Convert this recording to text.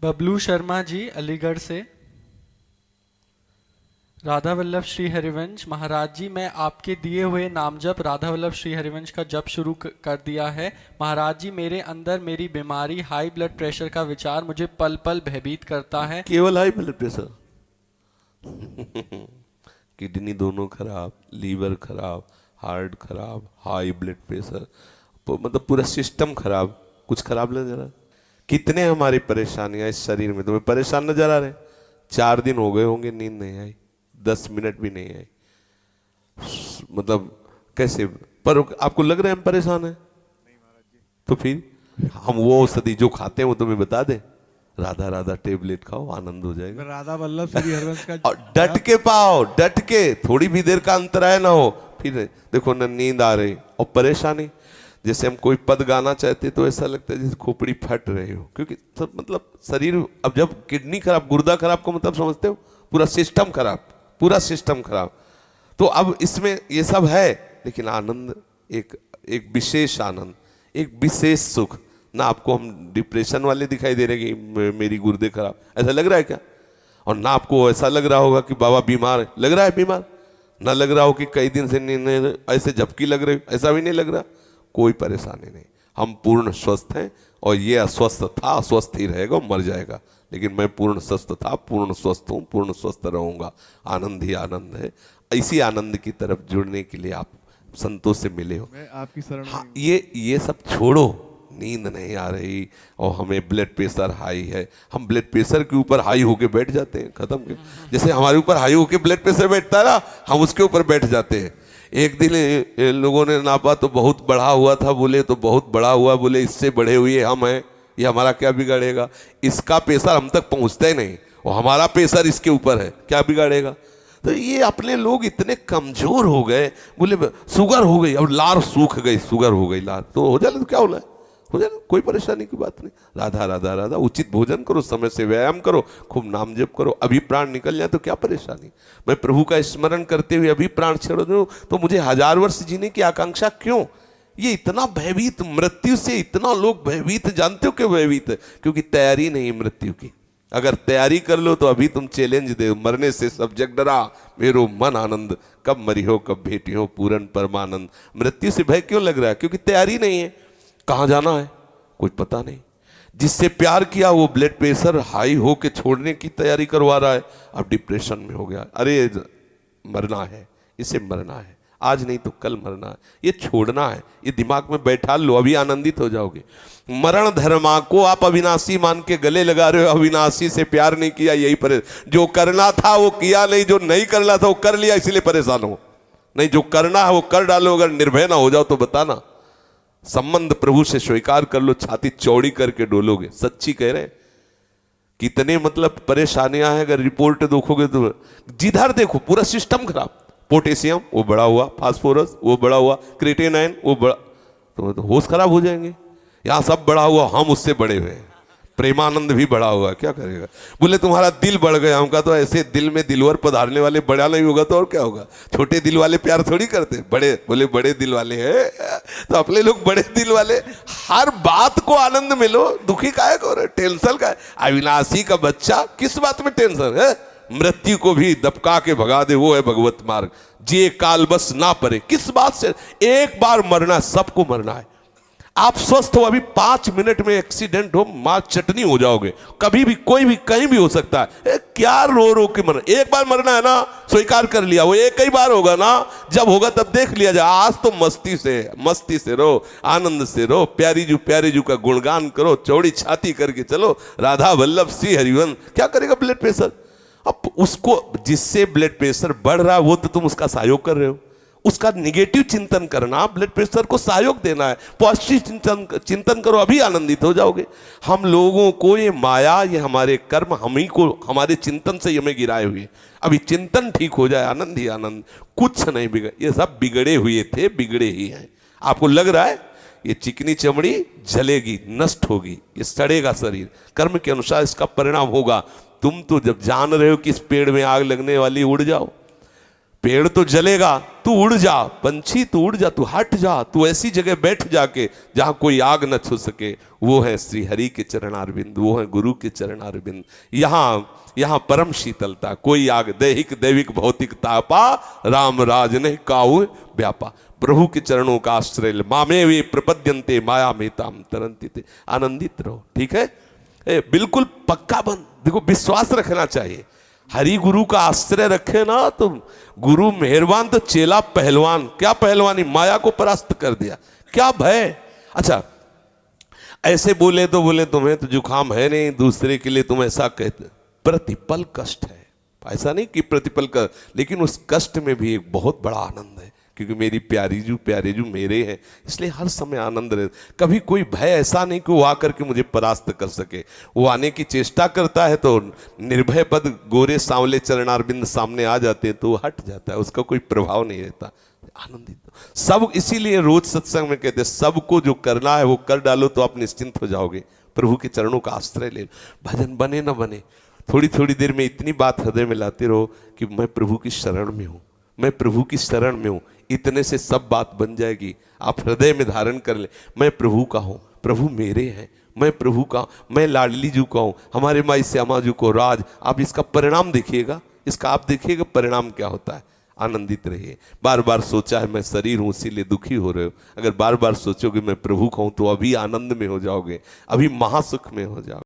बबलू शर्मा जी अलीगढ़ से। राधा वल्लभ श्री हरिवंश महाराज जी, मैं आपके दिए हुए नाम जप राधा वल्लभ श्री हरिवंश का जप शुरू कर दिया है। महाराज जी, मेरे अंदर मेरी बीमारी हाई ब्लड प्रेशर का विचार मुझे पल पल भयभीत करता है। केवल हाई ब्लड प्रेशर किडनी दोनों खराब, लीवर खराब, हार्ट खराब, हाई ब्लड प्रेशर, मतलब पूरा सिस्टम खराब। कुछ खराब नजर आ रहा? कितने हमारी परेशानियां इस शरीर में तुम्हें परेशान नजर आ रहे? 4 दिन हो गए होंगे नींद नहीं आई, 10 मिनट भी नहीं आई, मतलब कैसे? पर आपको लग रहा है हम परेशान हैं? तो फिर हम वो औषधि जो खाते हैं वो तुम्हें बता दे, राधा राधा टेबलेट खाओ, आनंद हो जाएगा। राधा वल्लभ श्री हरिवंश का और डट के पाओ, डट के, थोड़ी भी देर का अंतराय ना हो। फिर देखो ना नींद आ रही और परेशानी, जैसे हम कोई पद गाना चाहते तो ऐसा लगता है जैसे खोपड़ी फट रही हो, क्योंकि सब मतलब शरीर, अब जब किडनी खराब, गुर्दा खराब को मतलब समझते हो, पूरा सिस्टम खराब, पूरा सिस्टम खराब। तो अब इसमें ये सब है, लेकिन आनंद एक एक विशेष आनंद, एक विशेष सुख। ना आपको हम डिप्रेशन वाले दिखाई दे रहे कि मेरी गुर्दे खराब, ऐसा लग रहा है क्या? और ना आपको ऐसा लग रहा होगा कि बाबा बीमार है, लग रहा है बीमार? ना लग रहा हो कि कई दिन से ऐसे झपकी लग रही, ऐसा भी नहीं लग रहा। कोई परेशानी नहीं, हम पूर्ण स्वस्थ हैं। और ये अस्वस्थ था, अस्वस्थ ही रहेगा, मर जाएगा, लेकिन मैं पूर्ण स्वस्थ था, पूर्ण स्वस्थ हूँ, पूर्ण स्वस्थ रहूंगा। आनंद ही आनंद है। इसी आनंद की तरफ जुड़ने के लिए आप संतों से मिले हो। मैं आपकी शरण में हाँ, ये सब छोड़ो। नींद नहीं आ रही और हमें ब्लड प्रेशर हाई है, हम ब्लड प्रेशर के ऊपर हाई होके बैठ जाते हैं, खत्म के। जैसे हमारे ऊपर हाई होके ब्लड प्रेशर बैठता है ना, हम उसके ऊपर बैठ जाते हैं। एक दिन लोगों ने नापा तो बहुत बढ़ा हुआ था, बोले तो बहुत बड़ा हुआ, बोले इससे बढ़े हुए हम हैं, ये हमारा क्या बिगाड़ेगा? इसका प्रेशर हम तक पहुंचता ही नहीं और हमारा प्रेशर इसके ऊपर है, क्या बिगाड़ेगा? तो ये अपने लोग इतने कमजोर हो गए, बोले शुगर हो गई, अब लार सूख गई, शुगर हो गई लार, तो हो जाए तो क्या होना है, हो जाए, कोई परेशानी की बात नहीं। राधा राधा राधा, उचित भोजन करो, समय से व्यायाम करो, खूब नाम जप करो, अभी प्राण निकल जाए तो क्या परेशानी? मैं प्रभु का स्मरण करते हुए अभी प्राण छोड़ दूं तो मुझे 1000 वर्ष जीने की आकांक्षा क्यों? ये इतना भयभीत, मृत्यु से इतना लोग भयभीत, जानते हो क्यों भयभीत? क्योंकि तैयारी नहीं मृत्यु की। अगर तैयारी कर लो तो अभी तुम चैलेंज दे, मरने से सब जग डरा, मेरो मन आनंद, कब मरी हो कब भेटी हो पूरन परमानंद। मृत्यु से भय क्यों लग रहा है? क्योंकि तैयारी नहीं है। कहाँ जाना है कुछ पता नहीं। जिससे प्यार किया वो ब्लड प्रेशर हाई हो के छोड़ने की तैयारी करवा रहा है, अब डिप्रेशन में हो गया। अरे मरना है, इसे मरना है, आज नहीं तो कल मरना है, ये छोड़ना है, ये दिमाग में बैठा लो, अभी आनंदित हो जाओगे। मरण धर्मा को आप अविनाशी मान के गले लगा रहे हो, अविनाशी से प्यार नहीं किया, यही परेशान। जो करना था वो किया नहीं, जो नहीं करना था वो कर लिया, इसलिए परेशान हो। नहीं, जो करना है वो कर डालो, अगर निर्भय ना हो जाओ तो बताना। संबंध प्रभु से स्वीकार कर लो, छाती चौड़ी करके डोलोगे। सच्ची कह रहे हैं। कितने मतलब परेशानियां हैं, अगर रिपोर्ट देखोगे तो जिधर देखो पूरा सिस्टम खराब। पोटेशियम वो बड़ा हुआ, फास्फोरस वो बड़ा हुआ, क्रिएटिनिन वो बड़ा, तो होश खराब हो जाएंगे। यहाँ सब बड़ा हुआ, हम उससे बड़े हुए हैं। प्रेमानंद भी बड़ा हुआ, क्या करेगा? बोले तुम्हारा दिल बढ़ गया। हमका तो ऐसे दिल में दिलवर पधारने वाले बड़ा नहीं होगा तो और क्या होगा? छोटे दिल वाले प्यार थोड़ी करते, बड़े, बोले बड़े दिल वाले हैं तो अपने लोग बड़े दिल वाले। हर बात को आनंद में लो, दुखी काहे को रहे, टेंशन का है? अविनाशी का बच्चा, किस बात में टेंशन है? मृत्यु को भी दबका के भगा दे, वो है भगवत मार्ग। जे काल बस ना परे, किस बात से? एक बार मरना, सबको मरना है। आप स्वस्थ हो, अभी 5 मिनट में एक्सीडेंट हो, मां चटनी हो जाओगे। कभी भी कोई भी कहीं भी हो सकता है। क्या रो रो के मरना? एक बार मरना है ना, स्वीकार कर लिया, वो एक ही बार होगा ना, जब होगा तब देख लिया जाए। आज तो मस्ती से रहो, आनंद से रहो, प्यारी जू का गुणगान करो, चौड़ी छाती करके चलो। राधा वल्लभ श्री हरिवंश। क्या करेगा ब्लड प्रेशर? अब उसको, जिससे ब्लड प्रेशर बढ़ रहा है वो तो तुम उसका सहयोग कर रहे हो। उसका निगेटिव चिंतन करना, ब्लड प्रेशर को सहयोग देना है। पॉजिटिव चिंतन करो, अभी आनंदित हो जाओगे। हम लोगों को ये माया, ये हमारे कर्म, हम ही को, हमारे चिंतन से हमें गिराए हुए। अभी चिंतन ठीक हो जाए, आनंद ही आनंद, कुछ नहीं बिगड़। ये सब बिगड़े हुए थे, बिगड़े ही हैं। आपको लग रहा है ये चिकनी चमड़ी जलेगी, नष्ट होगी, ये सड़ेगा शरीर, कर्म के अनुसार इसका परिणाम होगा। तुम तो जब जान रहे हो कि इस पेड़ में आग लगने वाली, उड़ जाओ। पेड़ तो जलेगा, तू उड़ जा, पंछी तू उड़ जा, तू हट जा, तू ऐसी जगह बैठ जाके जहां कोई आग न छू सके। वो है श्री हरि के चरणारविंद, वो है गुरु के चरणारविंद। यहाँ परम शीतलता, कोई आग दैहिक दैविक भौतिक तापा, राम राज नहीं काऊ व्यापा। प्रभु के चरणों का आश्रय ले, मामे वे प्रपद्यंते माया मेताम तरंती थे। आनंदित रहो, ठीक है, बिल्कुल पक्का बन। देखो विश्वास रखना चाहिए, हरि गुरु का आश्रय रखे ना तो गुरु मेहरबान तो चेला पहलवान। क्या पहलवानी, माया को परास्त कर दिया, क्या भय। अच्छा ऐसे बोले तो बोले तुम्हें तो जुकाम है नहीं, दूसरे के लिए तुम ऐसा कहते, प्रतिपल कष्ट है, ऐसा नहीं कि प्रतिपल का, लेकिन उस कष्ट में भी एक बहुत बड़ा आनंद है, क्योंकि मेरी प्यारे जू मेरे हैं, इसलिए हर समय आनंद रहे। कभी कोई भय ऐसा नहीं कि वो आकर के मुझे परास्त कर सके। वो आने की चेष्टा करता है तो निर्भय पद गोरे सांवले चरणारविंद सामने आ जाते हैं तो वो हट जाता है, उसका कोई प्रभाव नहीं रहता। आनंदित सब, इसीलिए रोज सत्संग में कहते हैं सबको जो करना है वो कर डालो तो आप निश्चिंत हो जाओगे। प्रभु के चरणों का आश्रय ले, भजन बने न बने, थोड़ी थोड़ी देर में इतनी बात हृदय में लाते रहो कि मैं प्रभु की शरण में हूँ, मैं प्रभु की शरण में हूँ। इतने से सब बात बन जाएगी। आप हृदय में धारण कर ले, मैं प्रभु का हूँ, प्रभु मेरे हैं, मैं प्रभु का, मैं लाडली जू का हूँ, हमारे माई श्यामा जू को राज। आप इसका परिणाम देखिएगा, इसका आप देखिएगा परिणाम क्या होता है। आनंदित रहिए। बार बार सोचा है मैं शरीर हूँ इसीलिए दुखी हो रहे हो, अगर बार बार सोचोगे मैं प्रभु का हूँ तो अभी आनंद में हो जाओगे, अभी महासुख में हो जाओगे।